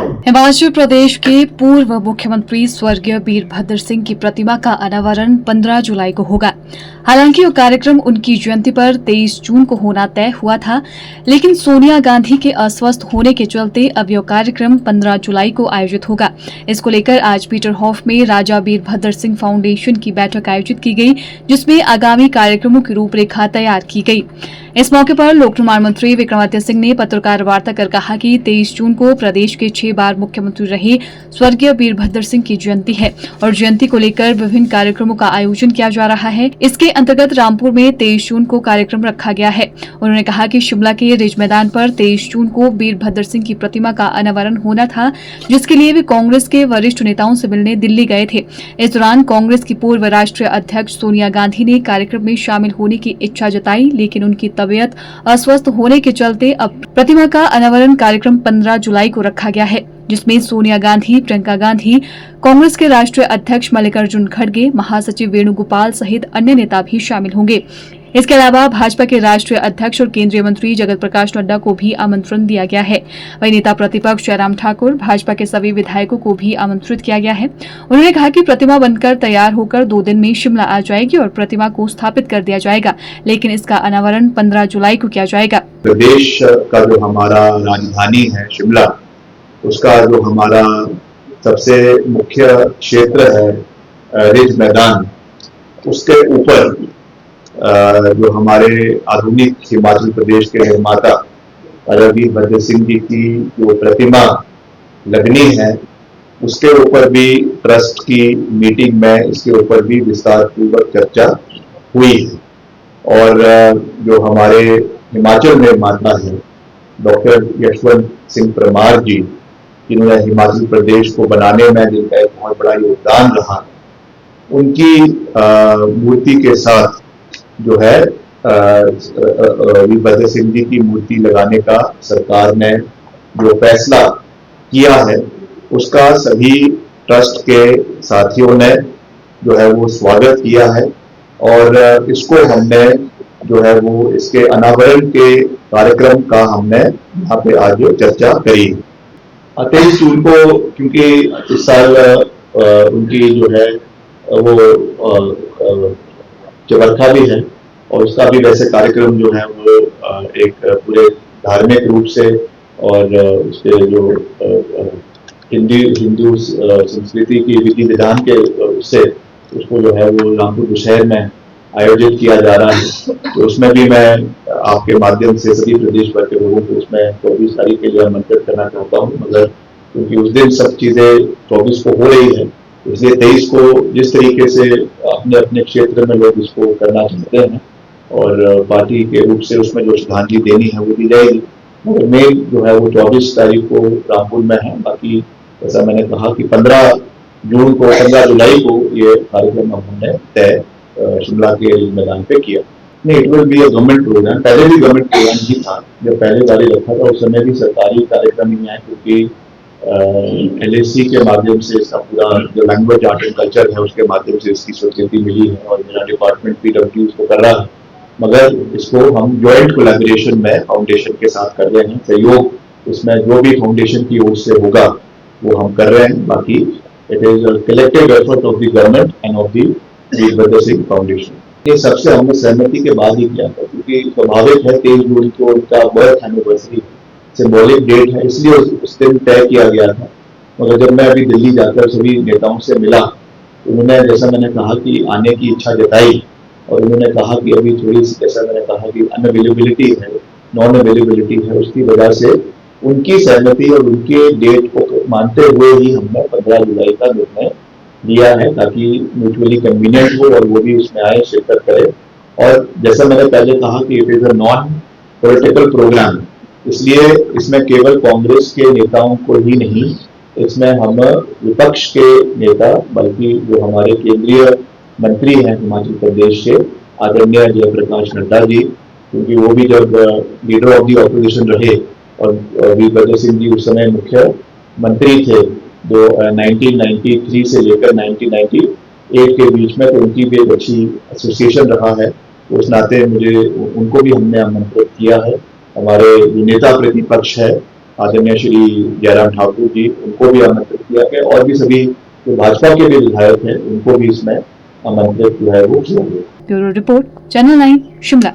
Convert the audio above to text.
हिमाचल प्रदेश के पूर्व मुख्यमंत्री स्वर्गीय वीरभद्र सिंह की प्रतिमा का अनावरण 15 जुलाई को होगा। हालांकि यह कार्यक्रम उनकी जयंती पर 23 जून को होना तय हुआ था, लेकिन सोनिया गांधी के अस्वस्थ होने के चलते अब यह कार्यक्रम 15 जुलाई को आयोजित होगा। इसको लेकर आज पीटरहॉफ में राजा वीरभद्र सिंह फाउंडेशन की बैठक आयोजित की गई, जिसमें आगामी कार्यक्रमों की रूपरेखा तैयार की गई। इस मौके पर लोक निर्माण मंत्री विक्रमादित्य सिंह ने पत्रकार वार्ता कर कहा कि 23 जून को प्रदेश के 6 बार मुख्यमंत्री रहे स्वर्गीय वीरभद्र सिंह की जयंती है और जयंती को लेकर विभिन्न कार्यक्रमों का आयोजन किया जा रहा है। इसके अंतर्गत रामपुर में 23 जून को कार्यक्रम रखा गया है। उन्होंने कहा कि शिमला के रिज मैदान पर 23 जून को वीरभद्र सिंह की प्रतिमा का अनावरण होना था, जिसके लिए वे कांग्रेस के वरिष्ठ नेताओं से मिलने दिल्ली गए थे। इस दौरान कांग्रेस की पूर्व राष्ट्रीय अध्यक्ष सोनिया गांधी ने कार्यक्रम में शामिल होने की इच्छा जताई, लेकिन उनकी तबीयत अस्वस्थ होने के चलते अब प्रतिमा का अनावरण कार्यक्रम 15 जुलाई को रखा गया है, जिसमें सोनिया गांधी, प्रियंका गांधी, कांग्रेस के राष्ट्रीय अध्यक्ष मल्लिकार्जुन खड़गे, महासचिव वेणुगोपाल सहित अन्य नेता भी शामिल होंगे। इसके अलावा भाजपा के राष्ट्रीय अध्यक्ष और केंद्रीय मंत्री जगत प्रकाश नड्डा को भी आमंत्रण दिया गया है। वहीं नेता प्रतिपक्ष जयराम ठाकुर, भाजपा के सभी विधायकों को भी आमंत्रित किया गया है। उन्होंने कहा कि प्रतिमा बनकर तैयार होकर 2 दिन में शिमला आ जाएगी और प्रतिमा को स्थापित कर दिया जाएगा, लेकिन इसका अनावरण 15 जुलाई को किया जाएगा। प्रदेश का जो हमारा राजधानी है शिमला, उसका जो हमारा सबसे मुख्य क्षेत्र है रिज मैदान, उसके ऊपर जो हमारे आधुनिक हिमाचल प्रदेश के निर्माता राजा वीरभद्र सिंह जी की जो प्रतिमा लगनी है, उसके ऊपर भी ट्रस्ट की मीटिंग में इसके ऊपर भी विस्तार पूर्वक चर्चा हुई है। और जो हमारे हिमाचल निर्माता है डॉक्टर यशवंत सिंह परमार जी, जिन्होंने हिमाचल प्रदेश को बनाने में जिनका एक बहुत बड़ा योगदान रहा, उनकी मूर्ति के साथ जो है वीरभद्र सिंह जी की मूर्ति लगाने का सरकार ने जो फैसला किया है, उसका सभी ट्रस्ट के साथियों ने जो है वो स्वागत किया है। और इसको हमने जो है वो इसके अनावरण के कार्यक्रम का हमने यहाँ पे आज चर्चा करी। 23 जून को क्योंकि इस साल उनकी जो है वो चबरखा भी है और उसका भी वैसे कार्यक्रम जो है वो एक पूरे धार्मिक रूप से और उसके जो हिंदू संस्कृति की विधि विधान के उससे उसको जो है वो रामपुर शहर में आयोजित किया जा रहा है। तो उसमें भी मैं आपके माध्यम से सभी प्रदेश भर के लोगों को उसमें 24 तारीख के लिए आमंत्रित करना चाहता हूँ, मगर क्योंकि उस दिन सब चीजें 24 को हो रही है, इसलिए 23 को जिस तरीके से अपने अपने क्षेत्र में लोग इसको करना चाहते हैं और पार्टी के रूप से उसमें जो श्रद्धांजलि देनी है वो दी जाएगी, मगर मेन जो है वो 24 तारीख को रामपुर में है। बाकी जैसा मैंने कहा कि 15 जुलाई को ये कार्यक्रम हमने तय शिमला के मैदान पे किया। नहीं, it will be a government programme. पहले भी गवर्नमेंट प्रोग्राम ही था, जब पहले बारी रखा था उस समय भी सरकारी कार्यक्रम ही है, क्योंकि LAC के माध्यम से इसका पूरा जो लैंग्वेज आर्ट एंड कल्चर है उसके माध्यम से इसकी स्वीकृति मिली है और मेरा डिपार्टमेंट PWD इसको कर रहा है, मगर इसको हम ज्वाइंट कोलैबोरेशन में फाउंडेशन के साथ कर रहे हैं। सहयोग इसमें जो भी फाउंडेशन की ओर से होगा वो हम कर रहे हैं। बाकी it is a collective effort of the government end of the Virbhadra Singh foundation. ये सबसे हमने सहमति के बाद ही किया था, क्योंकि स्वाभाविक है 23 जून को उनका बर्थ एनिवर्सरी सिंबॉलिक डेट है, इसलिए उस दिन तय किया गया था। मगर जब मैं अभी दिल्ली जाकर सभी नेताओं से मिला, उन्होंने जैसा मैंने कहा कि आने की इच्छा जताई और उन्होंने कहा कि अभी थोड़ी सी जैसा मैंने कहा कि अनअवेलेबिलिटी है, नॉन अवेलेबिलिटी है, उसकी वजह से उनकी सहमति और उनके डेट को मानते हुए ही हमने 15 जुलाई का निर्णय लिया है, ताकि म्यूचुअली कन्वीनियंट हो और वो भी उसमें आए, शिरकत करे। और जैसा मैंने पहले कहा कि it is a non political programme, इसलिए इसमें केवल कांग्रेस के नेताओं को ही नहीं, इसमें हम विपक्ष के नेता बल्कि जो हमारे केंद्रीय मंत्री हैं हिमाचल प्रदेश से आदरणीय जयप्रकाश नड्डा जी, क्योंकि वो भी जब लीडर ऑफ द ऑपोजिशन रहे और वीरभद्र सिंह जी उस समय मुख्य मंत्री थे, जो 1993 से लेकर 1998 के बीच में, तो उनकी भी एक अच्छी एसोसिएशन रहा है। तो उस नाते मुझे उनको भी हमने आमंत्रित किया है। हमारे जो नेता प्रतिपक्ष है आदरणीय श्री जयराम ठाकुर जी, उनको भी आमंत्रित किया गया और भी सभी जो भाजपा के भी विधायक हैं उनको भी इसमें आमंत्रित जो है वो किया गया। Bureau report, channel 9 Shimla.